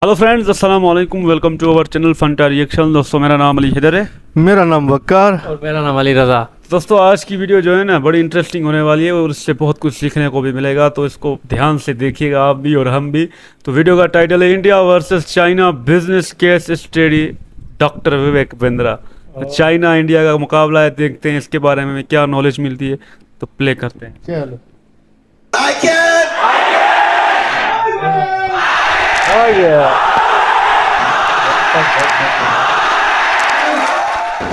Hello friends, अस्सलाम वालेकुम। Welcome to our channel Fanta reaction. दोस्तों, मेरा नाम अली हैदर है। मेरा नाम वक्कार। और मेरा नाम अली रज़ा। दोस्तों, आज की वीडियो जो है ना बड़ी इंटरेस्टिंग होने वाली है और इससे बहुत कुछ सीखने को भी मिलेगा, तो इसको ध्यान से देखिएगा आप भी और हम भी। तो वीडियो का टाइटल है India versus China business case study, doctor Vivek Bindra. तो चाइना इंडिया का मुकाबला है, देखते हैं इसके बारे में क्या नॉलेज मिलती है। तो प्ले करते हैं। चलो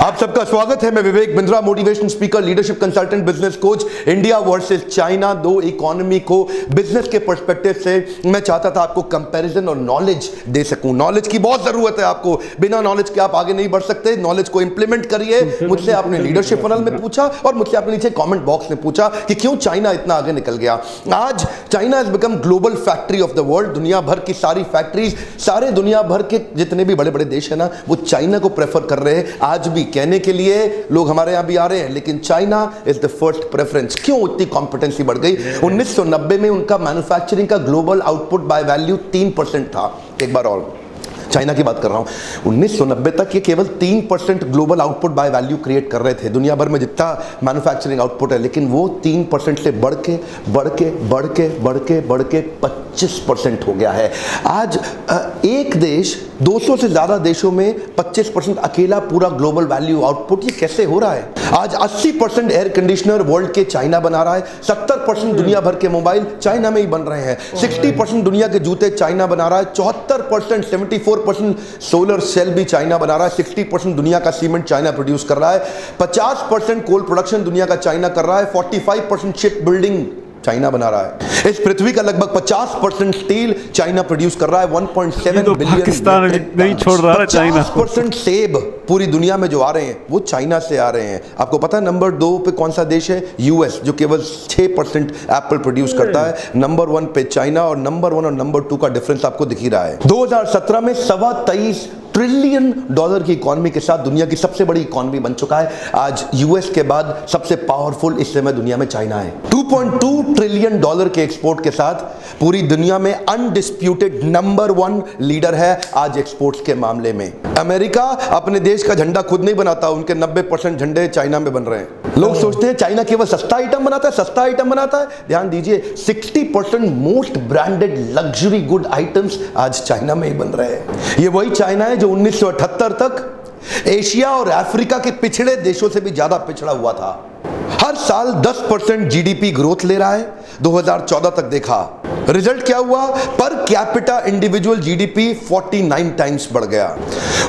आप सबका स्वागत है। मैं Vivek Bindra, motivation speaker, leadership consultant, business coach. India versus China, दो इकोनॉमी को बिजनेस के पर्सपेक्टिव से मैं चाहता था आपको कंपैरिजन और नॉलेज दे सकूं। नॉलेज की बहुत जरूरत है आपको, बिना नॉलेज के आप आगे नहीं बढ़ सकते। नॉलेज को इंप्लीमेंट करिए। मुझसे आपने लीडरशिप फनल में पूछा और मुझसे आपने नीचे कमेंट बॉक्स में पूछा कि क्यों चाइना इतना आगे निकल गया। आज China has become global factory of the world. दुनिया भर की सारी फैक्ट्रीज, सारे दुनिया भर के जितने भी बड़े बड़े देश है ना, वो चाइना को प्रेफर कर रहे हैं। आज भी कहने के लिए लोग हमारे यहां भी आ रहे हैं, लेकिन China is the first preference. क्यों इतनी कॉम्पिटेंसी बढ़ गई? 1990 में उनका मैन्युफैक्चरिंग का ग्लोबल आउटपुट बाय वैल्यू 3% था। एक बार और चाइना की बात कर रहा हूं। 1990 तक ये केवल 3% global output by value create कर रहे थे, दुनिया भर में जितना मैन्युफैक्चरिंग आउटपुट है। लेकिन वो 3% से बढ़ के 25% हो गया है। आज एक देश 200 से ज्यादा देशों में 25% अकेला पूरा ग्लोबल वैल्यू आउटपुट, ये कैसे हो रहा है? आज 80% एयर कंडीशनर वर्ल्ड के चाइना बना रहा है। 70% दुनिया भर के मोबाइल चाइना में ही बन रहे हैं। 60% दुनिया के जूते चाइना बना रहा है। 74% 74% सोलर सेल भी चाइना बना रहा है। 60% दुनिया का सीमेंट चाइना प्रोड्यूस कर रहा है। 50% कोल प्रोडक्शन दुनिया का चाइना कर रहा है। 45% शिप बिल्डिंग चाइना बना रहा है। इस पृथ्वी का लगभग 50% स्टील चाइना प्रोड्यूस कर रहा है। 1.7 तो बिलियन पाकिस्तान नहीं छोड़ रहा है चाइना। 50% सेब पूरी दुनिया में जो आ रहे हैं वो चाइना से आ रहे हैं। आपको पता है नंबर 2 पे कौन सा देश है? यूएस, जो केवल 6% एप्पल प्रोड्यूस करता है। नंबर 1 पे चाइना, और नंबर 1 और नंबर 2 का डिफरेंस आपको दिख ही रहा है। 2017 में $23 ट्रिलियन की इकोनॉमी के साथ दुनिया की सबसे बड़ी इकोनॉमी बन चुका है। आज यूएस के बाद सबसे पावरफुल इस समय दुनिया में चाइना है। $2.2 ट्रिलियन के एक्सपोर्ट के साथ पूरी दुनिया में अनडिस्प्यूटेड नंबर 1 लीडर है आज एक्सपोर्ट्स के मामले में। अमेरिका अपने देश का झंडा खुद नहीं बनाता, उनके 90% झंडे चाइना में बन रहे हैं। लोग सोचते हैं चाइना केवल सस्ता आइटम बनाता है। ध्यान दीजिए, 60% most branded luxury good items आज चाइना में ही बन रहे हैं। ये वही चाइना है जो 1978 तक एशिया और अफ्रीका के पिछड़े देशों से भी ज्यादा पिछड़ा हुआ था। हर साल 10% जीडीपी ग्रोथ ले रहा है। 2014 तक देखा रिजल्ट क्या हुआ? Per capita individual GDP 49 times बढ़ गया।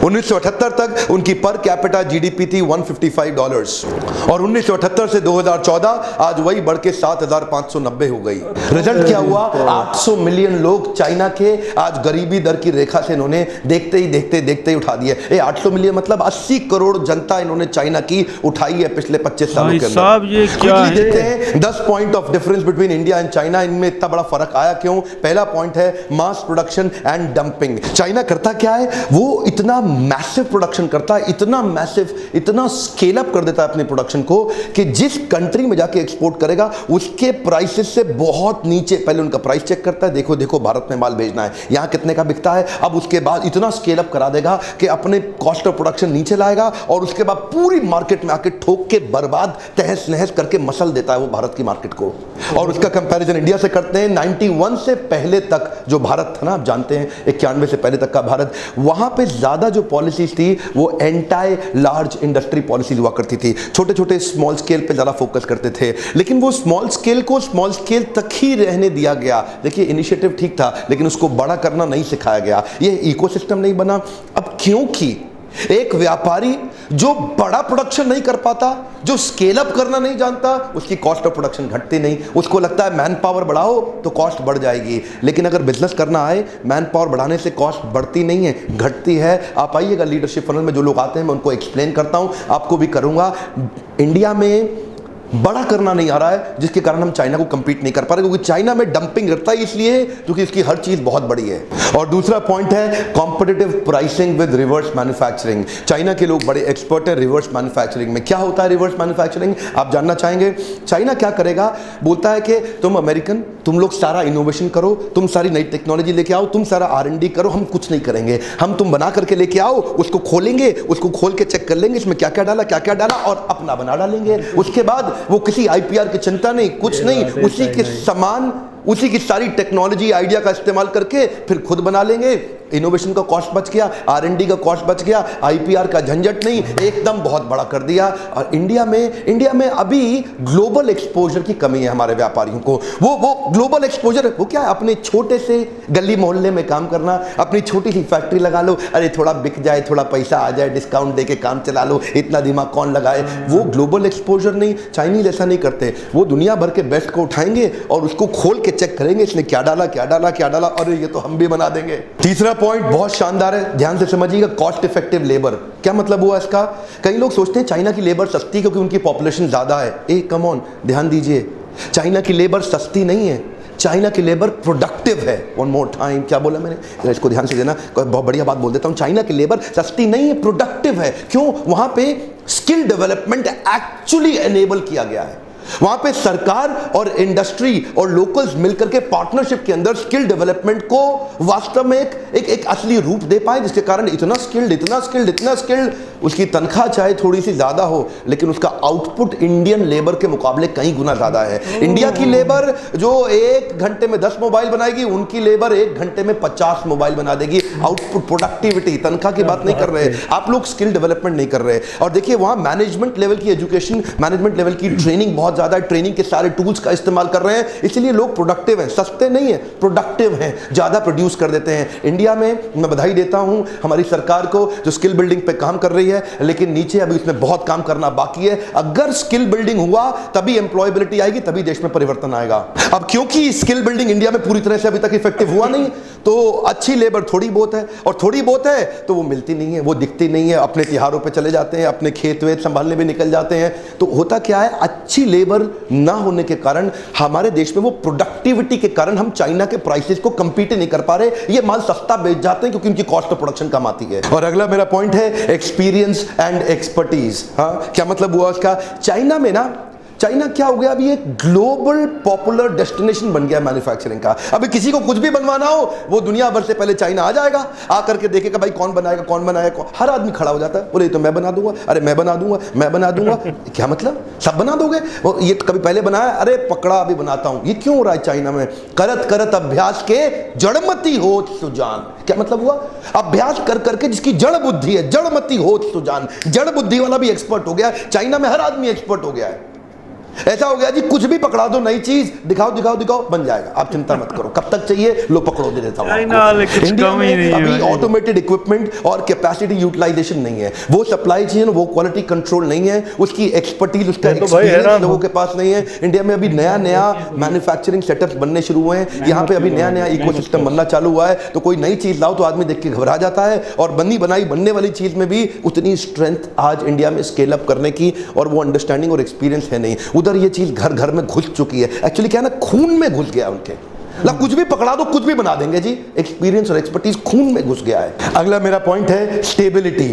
1978 तक उनकी पर कैपिटा जीडीपी थी $155, और 1978 से 2014 आज वही बढ़ के 7,590 हो गई। रिजल्ट क्या हुआ? 800 मिलियन लोग चाइना के आज गरीबी दर की रेखा से इन्होंने देखते ही उठा दिए। 800 मिलियन मतलब 80 करोड़ जनता इन्होंने चाइना की उठाई है पिछले 25 सालों के अंदर। ये क्या है? देखते हैं 10 point of difference between India and China. इनमें इतना बड़ा फर्क आया क्यों? पहला पॉइंट है mass production and dumping. China करता क्या है? वो इतना मैसिव प्रोडक्शन करता है, इतना मैसिव, इतना स्केल अप कर देता है अपने प्रोडक्शन को कि जिस कंट्री में जाके एक्सपोर्ट करेगा उसके प्राइसेस से बहुत नीचे पहले उनका प्राइस चेक करता है। देखो भारत में माल भेजना है, यहां कितने का बिकता है। अब उसके बाद इतना स्केल अप करा देगा कि अपने कॉस्ट ऑफ प्रोडक्शन नीचे लाएगा, और उसके बाद पूरी मार्केट में आके ठोक के बर्बाद तहस नहस करके मसल देता है वो भारत की मार्केट को। और उसका कंपैरिजन इंडिया से करते हैं। 91 से पहले तक जो भारत था ना, आप जानते हैं 91 से पहले तक का भारत, वहां पे ज्यादा जो पॉलिसीज थी वो एंटी लार्ज इंडस्ट्री पॉलिसीज हुआ करती थी। छोटे छोटे स्मॉल स्केल पे ज्यादा फोकस करते थे, लेकिन वो स्मॉल स्केल को स्मॉल स्केल तक ही रहने दिया गया। देखिए, इनिशिएटिव ठीक था, लेकिन उसको बड़ा करना नहीं सिखाया गया। ये इकोसिस्टम नहीं बना। अब क्योंकि एक व्यापारी जो बड़ा प्रोडक्शन नहीं कर पाता, जो स्केल अप करना नहीं जानता, उसकी कॉस्ट ऑफ प्रोडक्शन घटती नहीं। उसको लगता है मैन पावर बढ़ाओ तो कॉस्ट बढ़ जाएगी। लेकिन अगर बिजनेस करना आए, मैन पावर बढ़ाने से कॉस्ट बढ़ती नहीं है, घटती है। आप आइएगा लीडरशिप फनल में, जो लोग आते हैं मैं उनको एक्सप्लेन करता हूं, आपको भी करूंगा। इंडिया में बड़ा करना नहीं आ रहा है, जिसके कारण हम चाइना को compete नहीं कर पा रहे, क्योंकि चाइना में डंपिंग रहता है इसलिए क्योंकि इसकी हर चीज बहुत बड़ी है। और दूसरा पॉइंट है competitive pricing with reverse manufacturing. China के लोग बड़े एक्सपर्ट हैं रिवर्स मैन्युफैक्चरिंग में। क्या होता है रिवर्स मैन्युफैक्चरिंग, आप जानना चाहेंगे? चाइना क्या करेगा, बोलता है कि तुम अमेरिकन, तुम लोग सारा इनोवेशन करो, तुम सारी नई टेक्नोलॉजी लेके आओ, तुम सारा R&D करो, हम कुछ नहीं करेंगे, हम तुम बना करके लेके आओ, उसको खोलेंगे, उसको खोल के चेक कर लेंगे इसमें क्या क्या डाला और अपना बना डालेंगे। उसके बाद वो किसी IPR की चिंता नहीं, कुछ नहीं, उसी के समान उसी की सारी टेक्नोलॉजी आइडिया का इस्तेमाल करके फिर खुद बना लेंगे। इनोवेशन का कॉस्ट बच गया, R&D का कॉस्ट बच गया, IPR का झंझट नहीं, एकदम बहुत बड़ा कर दिया। और इंडिया में अभी ग्लोबल एक्सपोजर की कमी है हमारे व्यापारियों को। वो ग्लोबल एक्सपोजर वो क्या है, अपने छोटे से गली मोहल्ले में काम करना, अपनी छोटी सी फैक्ट्री लगा लो, अरे थोड़ा बिक जाए, थोड़ा पैसा आ जाए, डिस्काउंट देके काम चला लो, इतना दिमाग कौन लगाए। वो ग्लोबल एक्सपोजर नहीं, चाइनीज ऐसा नहीं करते। वो दुनिया भर के बेस्ट को उठाएंगे और उसको खोल के चेक करेंगे इसने क्या डाला, अरे ये तो हम भी बना देंगे। तीसरा पॉइंट बहुत शानदार है, ध्यान से समझिएगा, कॉस्ट इफेक्टिव लेबर। क्या मतलब हुआ इसका? कई लोग सोचते हैं चाइना की लेबर सस्ती क्योंकि उनकी पॉपुलेशन ज्यादा है। ए कम ऑन, ध्यान दीजिए, चाइना की लेबर सस्ती नहीं है, चाइना की लेबर प्रोडक्टिव है। वन मोर टाइम, क्या बोला मैंने, इसको ध्यान से देना, बहुत बढ़िया बात बोल देता हूं। चाइना की लेबर सस्ती नहीं है, प्रोडक्टिव है। क्यों? वहां पे स्किल डेवलपमेंट एक्चुअली एनेबल किया गया है। वहां पे सरकार और इंडस्ट्री और लोकल्स मिलकर के पार्टनरशिप के अंदर स्किल डेवलपमेंट को वास्तव में एक असली रूप दे पाए, जिसके कारण इतना स्किल्ड उसकी तनख्वाह चाहे थोड़ी सी ज्यादा हो, लेकिन उसका आउटपुट इंडियन लेबर के मुकाबले कई गुना ज्यादा है। इंडिया की लेबर जो 1 घंटे में 10 मोबाइल बनाएगी, उनकी लेबर 1 घंटे में 50 मोबाइल बना देगी। आउटपुट, प्रोडक्टिविटी, तनख्वाह की बात नहीं कर रहे, आप लोग स्किल डेवलपमेंट नहीं कर रहे। और देखिए वहां मैनेजमेंट लेवल की एजुकेशन, मैनेजमेंट लेवल की ट्रेनिंग बहुत ज्यादा है, ट्रेनिंग के सारे टूल्स का इस्तेमाल कर रहे हैं, इसलिए लोग प्रोडक्टिव हैं, सस्ते नहीं है, प्रोडक्टिव हैं, ज्यादा प्रोड्यूस कर देते हैं। इंडिया में मैं बधाई देता हूं हमारी सरकार को जो स्किल बिल्डिंग पे काम कर रही है, लेकिन नीचे अभी उसमें बहुत काम करना बाकी है। अगर स्किल बिल्डिंग हुआ तभी एम्प्लॉयबिलिटी आएगी, तभी देश में परिवर्तन आएगा। अब क्योंकि स्किल बिल्डिंग इंडिया में पूरी तरह से अभी तक इफेक्टिव हुआ नहीं, तो अच्छी लेबर थोड़ी बहुत है, और थोड़ी बहुत है तो वो मिलती नहीं है, वो दिखती नहीं है, अपने त्योहारों पे चले जाते हैं, अपने खेत वेत संभालने भी निकल जाते हैं। तो होता क्या है, अच्छी लेबर ना होने के कारण हमारे देश में वो प्रोडक्टिविटी के कारण हम चाइना के प्राइसेस को कंपीट नहीं कर पा रहे। ये माल सस्ता बेच जाते हैं क्योंकि उनकी कॉस्ट ऑफ प्रोडक्शन कम आती है। और अगला मेरा पॉइंट है एक्सपीरियंस एंड एक्सपर्टीज। हाँ, क्या मतलब हुआ उसका? चाइना क्या हो गया, अभी एक ग्लोबल पॉपुलर डेस्टिनेशन बन गया मैन्युफैक्चरिंग का। अभी किसी को कुछ भी बनवाना हो, वो दुनिया भर से पहले चाइना आ जाएगा, आकर के देखेगा भाई कौन बनाएगा। हर आदमी खड़ा हो जाता है, बोले तो मैं बना दूंगा, अरे मैं बना दूंगा। क्या मतलब, सब बना दोगे? ये कभी पहले बनाया, अरे पकड़ा अभी बनाता हूं। ये क्यों हो रहा है चाइना में? करत अभ्यास के जड़मती होत सुजान। क्या मतलब हुआ? अभ्यास कर करके जिसकी जड़ बुद्धि है, जड़मती होत सुजान, जड़ बुद्धि वाला भी एक्सपर्ट हो गया। चाइना में हर आदमी एक्सपर्ट हो गया है। ऐसा हो गया जी, कुछ भी पकड़ा दो, नई चीज दिखाओ, बन जाएगा, आप चिंता मत करो। कब तक चाहिए, लो पकड़ो, दे देता हूं। इंडिया में अभी ऑटोमेटेड इक्विपमेंट और कैपेसिटी यूटिलाइजेशन नहीं है, वो सप्लाई चेन, वो क्वालिटी कंट्रोल नहीं है, उसकी एक्सपर्टीज, उसका एक्सपीरियंस लोगों के पास नहीं है। इंडिया में अभी नया मैन्युफैक्चरिंग सेटअप्स बनने शुरू हुए हैं, यहाँ पे अभी नया इकोसिस्टम बनना चालू हुआ है। तो कोई नई चीज लाओ तो आदमी देख के घबरा जाता है, और बनने वाली चीज में भी उतनी स्ट्रेंथ आज इंडिया में स्केल अप करने की और वो अंडरस्टैंडिंग और एक्सपीरियंस है नहीं। उधर ये चीज घर घर में घुस चुकी है, एक्चुअली क्या है ना, खून में घुस गया उनके। कुछ भी पकड़ा दो, कुछ भी बना देंगे जी, एक्सपीरियंस और एक्सपर्टीज खून में घुस गया है। अगला मेरा पॉइंट है स्टेबिलिटी।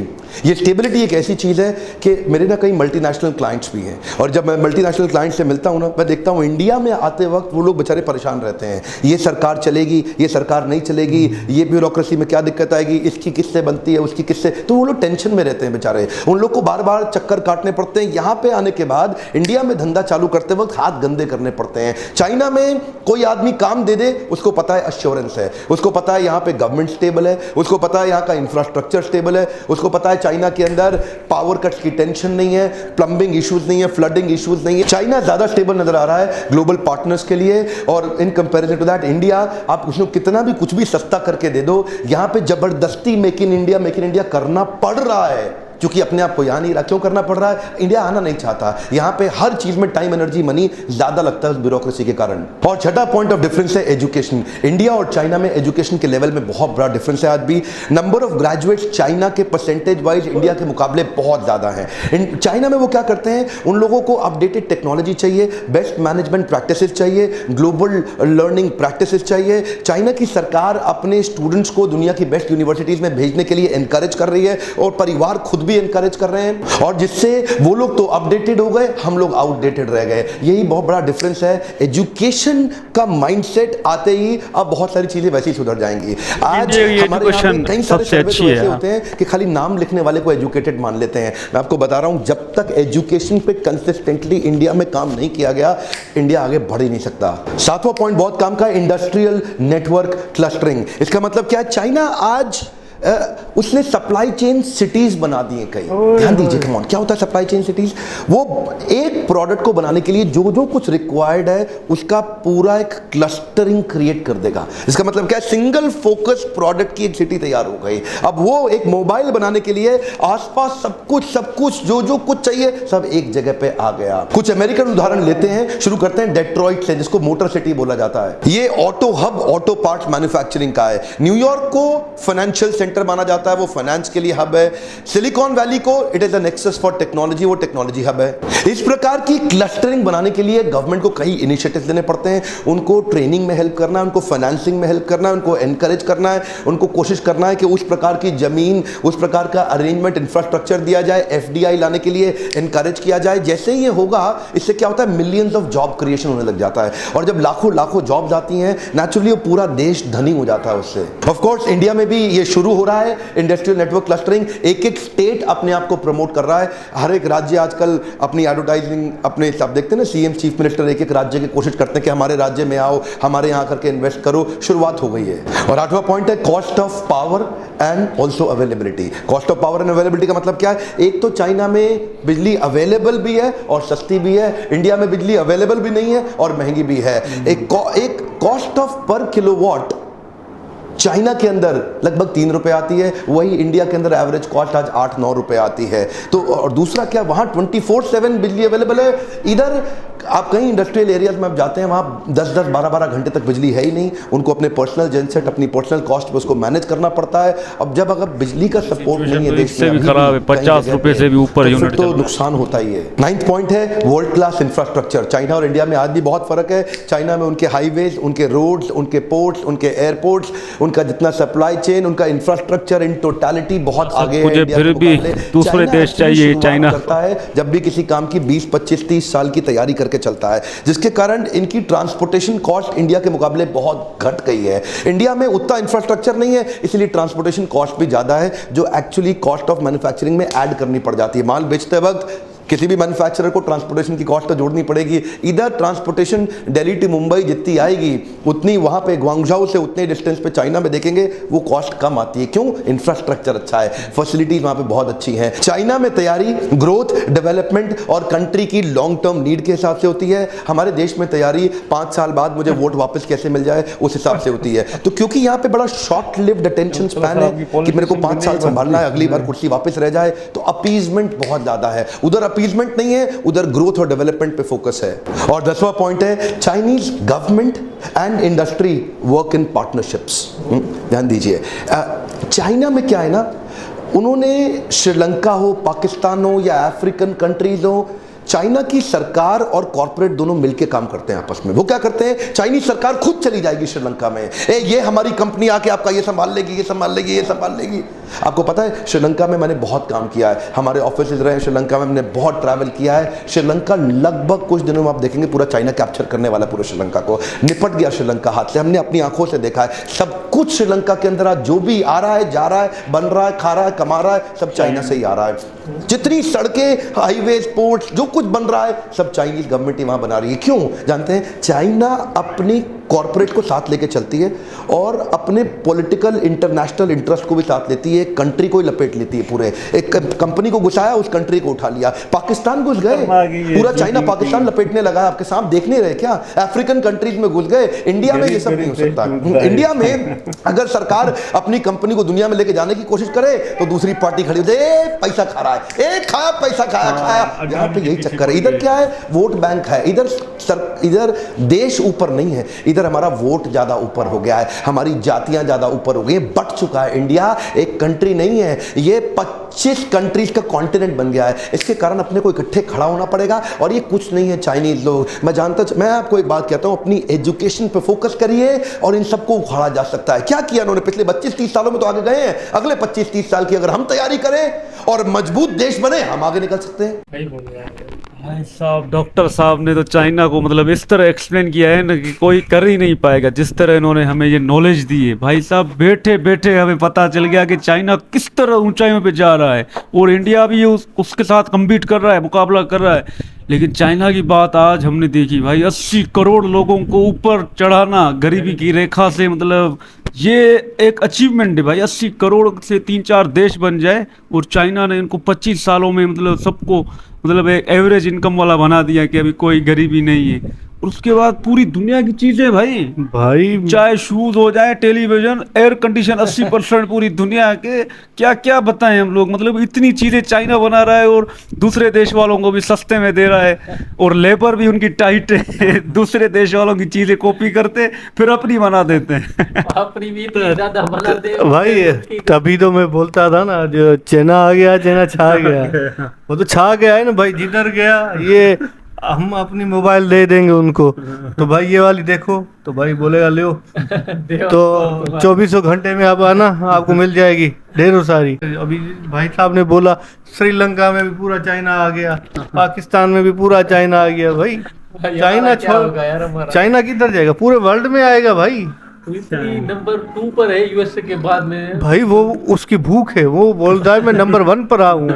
ये स्टेबिलिटी एक ऐसी चीज है कि मेरे ना कई मल्टीनेशनल क्लाइंट्स भी हैं, और जब मैं मल्टीनेशनल क्लाइंट से मिलता हूं ना, मैं देखता हूं इंडिया में आते वक्त वो लोग बेचारे परेशान रहते हैं। ये सरकार चलेगी, ये सरकार नहीं चलेगी, ये ब्यूरोक्रेसी में क्या दिक्कत आएगी, इसकी किससे बनती है, उसकी किससे, तो वो लोग टेंशन में रहते हैं बेचारे। उन लोग को बार बार चक्कर काटने पड़ते हैं। यहाँ पे आने के बाद इंडिया में धंधा चालू करते वक्त हाथ गंदे करने पड़ते हैं। चाइना में कोई आदमी काम दे दे, उसको पता है अश्योरेंस है, उसको पता है यहाँ पे गवर्नमेंट स्टेबल है, उसको पता है यहाँ का इंफ्रास्ट्रक्चर स्टेबल है, उसको पता है चाइना के अंदर पावर कट्स की टेंशन नहीं है, प्लम्बिंग इश्यूज नहीं है, फ्लडिंग इश्यूज नहीं है। चाइना ज्यादा स्टेबल नजर आ रहा है ग्लोबल पार्टनर्स के लिए। और in comparison to that India, आप उसको कितना भी कुछ भी सस्ता करके दे दो, यहाँ पे जबरदस्ती मेक इन इंडिया करना पड़ रहा है। क्योंकि अपने आप को यहाँ नहीं रहा, क्यों करना पड़ रहा है? इंडिया आना नहीं चाहता। यहाँ पे हर चीज में टाइम, एनर्जी, मनी ज्यादा लगता है ब्यूरोक्रेसी के कारण। और छठा पॉइंट ऑफ डिफरेंस है एजुकेशन। इंडिया और चाइना में एजुकेशन के लेवल में बहुत बड़ा डिफरेंस है। आज भी नंबर ऑफ ग्रेजुएट्स चाइना के परसेंटेज वाइज इंडिया के मुकाबले बहुत ज्यादा है। चाइना में वो क्या करते हैं, उन लोगों को अपडेटेड टेक्नोलॉजी चाहिए, बेस्ट मैनेजमेंट प्रैक्टिसेस चाहिए, ग्लोबल लर्निंग प्रैक्टिसेस चाहिए। चाइना की सरकार अपने स्टूडेंट्स को दुनिया की बेस्ट यूनिवर्सिटीज में भेजने के लिए एनकरेज कर रही है और परिवार खुद भी एनकरेज कर रहे हैं, और जिससे वो लोग तो अपडेटेड हो गए, हम लोग आउटडेटेड रह गए। यही बहुत बड़ा डिफरेंस है। एजुकेशन का माइंडसेट आते ही अब बहुत सारी चीजें वैसी सुधर जाएंगी। आज हमारे यहाँ पे कई सारे सर्वे तो ऐसे होते हैं कि खाली नाम लिखने वाले को एजुकेटेड मान लेते हैं। मैं आपको बता रहा हूं, जब तक एजुकेशन पे कंसिस्टेंटली इंडिया में काम नहीं किया गया, इंडिया आगे बढ़ ही नहीं सकता। सातवां पॉइंट बहुत काम का, इंडस्ट्रियल नेटवर्क क्लस्टरिंग। इसका मतलब क्या है? चाइना आज उसने सप्लाई चेन सिटीज बना दी है कई। ध्यान दीजिए, कम ऑन, क्या होता है सप्लाई चेन सिटीज? वो एक प्रोडक्ट को बनाने के लिए जो जो कुछ रिक्वायर्ड है उसका पूरा एक क्लस्टरिंग क्रिएट कर देगा। इसका मतलब क्या है? सिंगल फोकस प्रोडक्ट की एक सिटी तैयार हो गई। अब वो एक मोबाइल बनाने के लिए आसपास सब कुछ जो जो कुछ चाहिए सब एक जगह पे आ गया। कुछ अमेरिकन उदाहरण लेते हैं, शुरू करते हैं डेट्रॉइट से, जिसको मोटर सिटी बोला जाता है। ये auto hub, auto parts manufacturing का है। न्यूयॉर्क को फाइनेंशियल सेंटर माना जाता है, वो फाइनेंस के लिए हब है। सिलिकॉन वैली को it is a nexus for technology, वो टेक्नोलॉजी हब है। इस प्रकार की क्लस्टरिंग बनाने के लिए गवर्नमेंट को कई इनिशिएटिव्स लेने पड़ते हैं। उनको ट्रेनिंग में हेल्प करना है, उनको फाइनेंसिंग में हेल्प करना है, उनको एनकरेज करना है, उनको कोशिश करना है कि उस प्रकार की जमीन, उस प्रकार का अरेंजमेंट, इंफ्रास्ट्रक्चर दिया जाए, एफडीआई लाने के लिए एनकरेज किया जाए। जैसे ही ये होगा, इससे क्या होता है? मिलियंस ऑफ जॉब क्रिएशन होने लग जाता है, और जब लाखों जॉब्स आती हैं, नेचुरली वो पूरा देश धनी हो जाता है उससे। ऑफ कोर्स इंडिया में भी ये शुरू हो रहा है इंडस्ट्रियल नेटवर्क क्लस्टरिंग। एक स्टेट अपने आप को प्रमोट कर रहा है। हर एक राज्य आजकल अपनी एडवर्टाइजिंग, अपने आप देखते हैं ना, सीएम, चीफ मिनिस्टर एक राज्य की कोशिश करते हैं कि हमारे राज्य में आओ, हमारे यहां करके इन्वेस्ट करो। शुरुआत हो गई है। और आठवां पॉइंट है cost of power and also availability. Cost of power and availability का मतलब क्या है? एक तो चाइना में बिजली अवेलेबल भी है और सस्ती भी है, इंडिया में बिजली अवेलेबल भी नहीं है और महंगी भी है। एक कॉस्ट ऑफ पर किलोवाट चाइना के अंदर लगभग 3 रुपए आती है, वही इंडिया के अंदर एवरेज कॉस्ट आज 8-9 रुपए आती है। तो और दूसरा क्या, वहां 24/7 बिजली अवेलेबल है। इधर आप कहीं इंडस्ट्रियल एरियाज में आप जाते हैं, वहां 10-10, 12-12 घंटे तक बिजली है ही नहीं। उनको अपने पर्सनल जनसेट, अपनी पर्सनल कॉस्ट पे उसको मैनेज करना पड़ता है। अब जब अगर बिजली का सपोर्ट नहीं है, देश से भी खराब है, 50 रुपए से भी ऊपर यूनिट, तो नुकसान होता ही है। 9th पॉइंट है वर्ल्ड क्लास इंफ्रास्ट्रक्चर। चाइना और इंडिया में आज भी बहुत फर्क है। चाइना में उनके हाईवेज, उनके रोड्स, उनके पोर्ट्स, उनके एयरपोर्ट्स, उनका जितना सप्लाई चेन, उनका इंफ्रास्ट्रक्चर इन टोटलिटी बहुत आगे है। फिर भी दूसरे देश चाहिए। चाइना करता है जब भी किसी काम की 20, 25, 30 साल की तैयारी करके चलता है, जिसके कारण इनकी ट्रांसपोर्टेशन कॉस्ट इंडिया के मुकाबले बहुत घट गई है। इंडिया में उतना इंफ्रास्ट्रक्चर नहीं है, इसलिए ट्रांसपोर्टेशन कॉस्ट भी ज्यादा है, जो एक्चुअली कॉस्ट ऑफ मैन्युफैक्चरिंग में ऐड करनी पड़ जाती है। माल बेचते वक्त किसी भी मैन्युफैक्चरर को ट्रांसपोर्टेशन की कॉस्ट तो जोड़नी पड़ेगी। इधर ट्रांसपोर्टेशन दिल्ली टू मुंबई जितनी आएगी, उतनी वहां पे ग्वांगझाओ से उतने डिस्टेंस पे चाइना में देखेंगे वो कॉस्ट कम आती है। क्यों? इंफ्रास्ट्रक्चर अच्छा है, फैसिलिटीज वहां पे बहुत अच्छी हैं। चाइना में तैयारी ग्रोथ, डेवलपमेंट और कंट्री की लॉन्ग टर्म नीड के हिसाब से होती है। हमारे देश में तैयारी 5 साल बाद मुझे वोट वापस कैसे मिल जाए उस हिसाब से होती है। तो क्योंकि यहाँ पे बड़ा शॉर्ट लिव्ड अटेंशन स्पैन है कि मेरे को 5 साल संभालना है, अगली बार कुर्सी वापस रह जाए, तो अपीजमेंट बहुत ज्यादा है। उधर अपीजमेंट नहीं है, उधर ग्रोथ और डेवलपमेंट पे फोकस है। और 10वां पॉइंट है Chinese government and industry work in partnerships. ध्यान दीजिए, चाइना में क्या है ना, उन्होंने श्रीलंका हो, पाकिस्तान हो या अफ्रीकन कंट्रीज हो, चाइना की सरकार और कॉर्पोरेट दोनों मिलकर काम करते हैं आपस में। वो क्या करते हैं, चाइनीज सरकार खुद चली जाएगी श्रीलंका में, ये हमारी कंपनी आके आपका ये संभाल लेगी, ये संभाल लेगी, ये संभाल लेगी। आपको पता है श्रीलंका में मैंने बहुत काम किया है, हमारे ऑफिस रहे हैं श्रीलंका में, मैंने बहुत ट्रैवल किया है। श्रीलंका लगभग कुछ दिनों में आप देखेंगे पूरा चाइना कैप्चर करने वाला, पूरे श्रीलंका को निपट गया श्रीलंका हाथ से। हमने अपनी आंखों से देखा है सब कुछ श्रीलंका के अंदर आज जो भी आ रहा है, जा रहा है, बन रहा है, खा रहा है, कमा रहा है, सब चाइना से ही आ रहा है। जितनी सड़कें, हाईवेज, पोर्ट्स, जो कुछ बन रहा है सब चाइनीज गवर्नमेंट ही वहां बना रही है। क्यों जानते हैं? चाइना अपनी कॉरपोरेट को साथ लेके चलती है और अपने पॉलिटिकल इंटरनेशनल इंटरेस्ट को भी साथ लेती है, एक कंट्री को ही लपेट लेती है पूरे। एक कंपनी को घुसाया, उस कंट्री को उठा लिया। पाकिस्तान घुस गए, पूरा चाइना पाकिस्तान लपेटने लगा। आपके सामने देख नहीं रहे क्या? अफ्रीकन कंट्रीज में घुस गए। इंडिया में ये सब नहीं हो सकता। इंडिया में अगर सरकार अपनी कंपनी को दुनिया में लेके जाने की कोशिश करे तो दूसरी पार्टी खड़ी हो जाए, पैसा खा रहा है, खाया पैसा खाया। यहाँ पे यही चक्कर है। इधर क्या है? वोट बैंक है। इधर देश ऊपर नहीं है, इधर हमारा वोट ज्यादा ऊपर हो गया है, हमारी जातियां ज्यादा ऊपर हो गई, बट चुका है। इंडिया एक कंट्री नहीं है, ये 25 कंट्रीज का कॉन्टिनेंट बन गया है। इसके कारण अपने को इकट्ठे खड़ा होना पड़ेगा। और ये कुछ नहीं है चाइनीज लोग, मैं आपको एक बात कहता हूं, अपनी एजुकेशन पे फोकस करिए और इन सबको उखाड़ा जा सकता है। क्या किया उन्होंने पिछले 25-30 सालों में? तो आगे गए हैं। अगले 25-30 साल की अगर हम तैयारी करें और मजबूत देश बने, हम आगे निकल सकते हैं। भाई साहब, डॉक्टर साहब ने तो चाइना को मतलब इस तरह एक्सप्लेन किया है ना कि कोई कर ही नहीं पाएगा, जिस तरह इन्होंने हमें ये नॉलेज दी है। भाई साहब, बैठे बैठे हमें पता चल गया कि चाइना किस तरह ऊंचाइयों पे जा रहा है और इंडिया भी उसके साथ कम्पीट कर रहा है, मुकाबला कर रहा है। लेकिन चाइना की बात आज हमने देखी भाई, 80 करोड़ लोगों को ऊपर चढ़ाना गरीबी की रेखा से, मतलब ये एक अचीवमेंट है भाई। 80 करोड़ से 3-4 देश बन जाए और चाइना ने इनको 25 सालों में मतलब सबको मतलब एक एवरेज इनकम वाला बना दिया कि अभी कोई गरीबी नहीं है। और उसके बाद पूरी दुनिया की चीजें भाई चाहे शूज हो जाए, टेलीविजन, एयर कंडीशन, 80% पूरी दुनिया के क्या क्या बताएं हम लोग। मतलब इतनी चीजें चाइना बना रहा है और दूसरे देश वालों को भी सस्ते में दे रहा है और लेबर भी उनकी टाइट है। दूसरे देश वालों की चीजें कॉपी करते फिर अपनी बना देते हैं। अपनी भी इतनी ज्यादा बनाते भाई तभी तो मैं बोलता था ना, जो चाइना आ गया, चाइना छा गया। वो तो छा गया है ना भाई, जिधर गया ये हम अपनी मोबाइल दे देंगे उनको, तो भाई ये वाली देखो, तो भाई बोलेगा ले तो 2400 घंटे में आप आना, आपको मिल जाएगी ढेरों सारी। अभी भाई साहब ने बोला श्रीलंका में भी पूरा चाइना आ गया, पाकिस्तान में भी पूरा चाइना आ गया। भाई चाइना छोड़, चाइना किधर जाएगा? पूरे वर्ल्ड में आएगा भाई। नंबर 2 पर है यूएसए के बाद में। भाई वो उसकी भूख है, वो बोलता है मैं नंबर 1 पर आऊँ।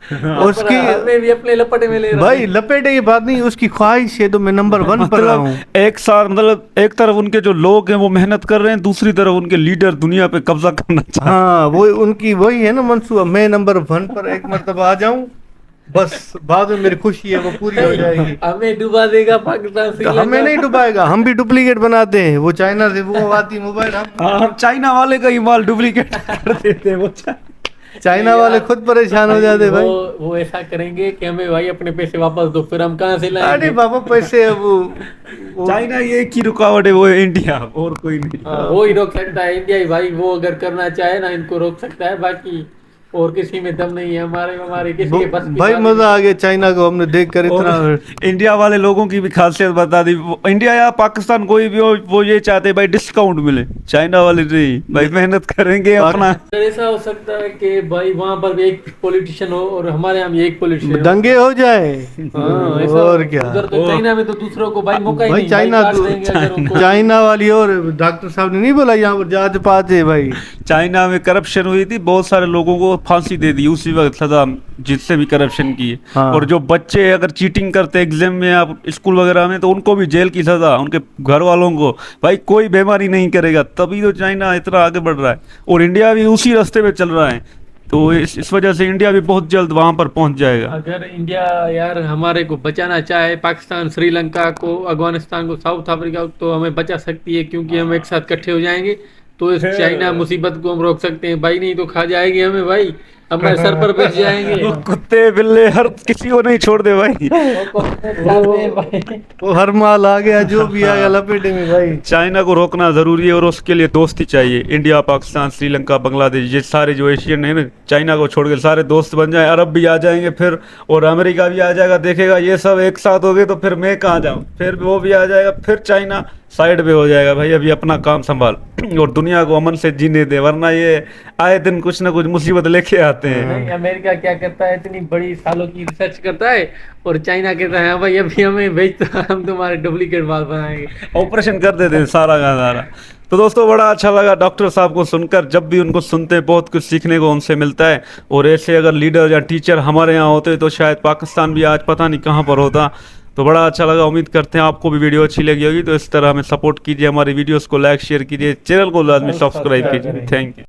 उसकी हमें भी अपने लपेटे में ले रहा भाई लपेटे की बात नहीं, उसकी ख्वाहिश है तो मैं नंबर 1 पर आऊँ। एक साथ मतलब एक तरफ उनके जो लोग हैं वो मेहनत कर रहे हैं, दूसरी तरफ उनके लीडर दुनिया पे कब्जा करना चाहते हैं। हाँ, वो उनकी वही है ना मंसूबा, मैं नंबर 1 पर एक मर्तबा आ जाऊं, बस बाद में मेरी खुशी है वो पूरी हो जाएगी। हमें डुबा देगा पाकिस्तान, श्रीलंका। हमें नहीं डुबाएगा, हम भी डुप्लीकेट बनाते हैं। वो चाइना से वो आती मोबाइल, हम चाइना वाले का ही माल डुप्लीकेट कर देते हैं। वो चाइना वाले खुद परेशान हो जाते भाई। वो ऐसा करेंगे कि हमें भाई अपने पैसे वापस दो, फिर हम कहाँ से लाएंगे? अरे बाबा पैसे वो चाइना ये की रुकावट है, वो है इंडिया, और कोई नहीं। वो ही रोक सकता है, इंडिया ही भाई। वो अगर करना चाहे ना इनको रोक सकता है, बाकी और किसी में दम नहीं है। हमारे किसी के बस की भाई मजा आ गया चाइना को हमने देख कर इतना। इंडिया वाले लोगों की भी खासियत बता दी। इंडिया या पाकिस्तान कोई भी हो, वो ये चाहते हैं भाई डिस्काउंट मिले। चाइना वाले नहीं भाई, मेहनत करेंगे अपना। ऐसा हो सकता है कि भाई वहाँ पर भी एक पॉलिटिशियन हो और हमारे यहाँ भी एक पॉलिटिशियन, दंगे हो जाए। और क्या? उधर तो चाइना में तो दूसरों को भाई मौका ही नहीं। चाइना वाली, और डॉक्टर साहब ने नहीं बोला यहाँ पर जांच पाते भाई। चाइना में करप्शन हुई थी, बहुत सारे लोगों को फांसी दे दी उसी वक्त सजा, जिससे भी करप्शन की है। हाँ। और जो बच्चे अगर चीटिंग करते एग्जाम में या स्कूल वगैरह में, तो उनको भी जेल की सजा, उनके घर वालों को। भाई कोई बीमारी नहीं करेगा, तभी तो चाइना इतना आगे बढ़ रहा है और इंडिया भी उसी रास्ते पे चल रहा है। तो इस वजह से इंडिया भी बहुत जल्द वहां पर पहुंच जाएगा। अगर इंडिया यार हमारे को बचाना चाहे, पाकिस्तान, श्रीलंका को, अफगानिस्तान को, साउथ अफ्रीका को, तो हमें बचा सकती है, क्योंकि हम एक साथ इकट्ठे हो जाएंगे तो इस चाइना मुसीबत को हम रोक सकते हैं भाई। नहीं तो खा जाएगी हमें भाई, हमारे सर पर बैठ जाएंगे। कुत्ते बिल्ले हर किसी को नहीं छोड़ दे भाई। वो हर माल आ गया, जो भी आ गया लपेटे में भाई। चाइना को रोकना जरूरी है और उसके लिए दोस्ती चाहिए। इंडिया, पाकिस्तान, श्रीलंका, बांग्लादेश, ये सारे जो एशियन है ना, चाइना को छोड़ के सारे दोस्त बन जाए। अरब भी आ जाएंगे फिर, और अमेरिका भी आ जाएगा, देखेगा ये सब एक साथ हो गए तो फिर मैं कहाँ जाऊँ, फिर वो भी आ जाएगा, फिर चाइना साइड पे हो जाएगा। भाई अभी अपना काम संभाल और दुनिया को अमन से जीने दे, वरना ये आए दिन कुछ ना कुछ मुसीबत लेके आते हैं। नहीं, अमेरिका क्या करता है, इतनी बड़ी सालों की रिसर्च करता है, और चाइना कहता है भाई अभी हमें भेज दो, हम तुम्हारे डुप्लीकेट माल बनाएंगे, ऑपरेशन कर देते हैं सारा का सारा। तो दोस्तों बड़ा अच्छा लगा डॉक्टर साहब को सुनकर। जब भी उनको सुनते हैं बहुत कुछ सीखने को उनसे मिलता है। और ऐसे अगर लीडर या टीचर हमारे यहाँ होते तो शायद पाकिस्तान भी आज पता नहीं कहाँ पर होता। तो बड़ा अच्छा लगा, उम्मीद करते हैं आपको भी वीडियो अच्छी लगी होगी। तो इस तरह हमें सपोर्ट कीजिए, हमारी वीडियोस को लाइक शेयर कीजिए, चैनल को लाजमी सब्सक्राइब कीजिए। Thank you.